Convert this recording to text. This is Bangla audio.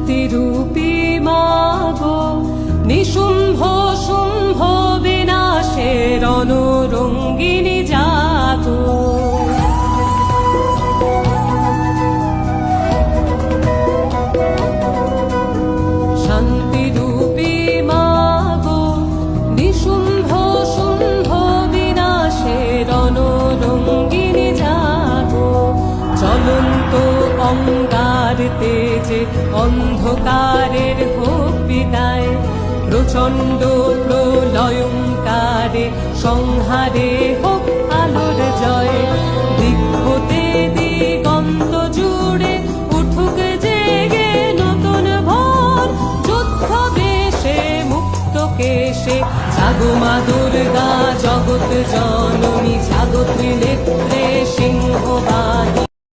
শান্তিরূপী মাগো নিশুম্ভ শুম্ভ বিনাশের রণরঙ্গিনী জাগো। শান্তিরূপী মাগো নিশুম্ভ শুম্ভ বিনাশের রণরঙ্গিনী জাগো। জ্বলন্ত অঙ্গার তেজে অন্ধকারের হোক বিদায়, প্রচণ্ড প্রলয়ঙ্কারে সংহারে হোক আলোর জয়।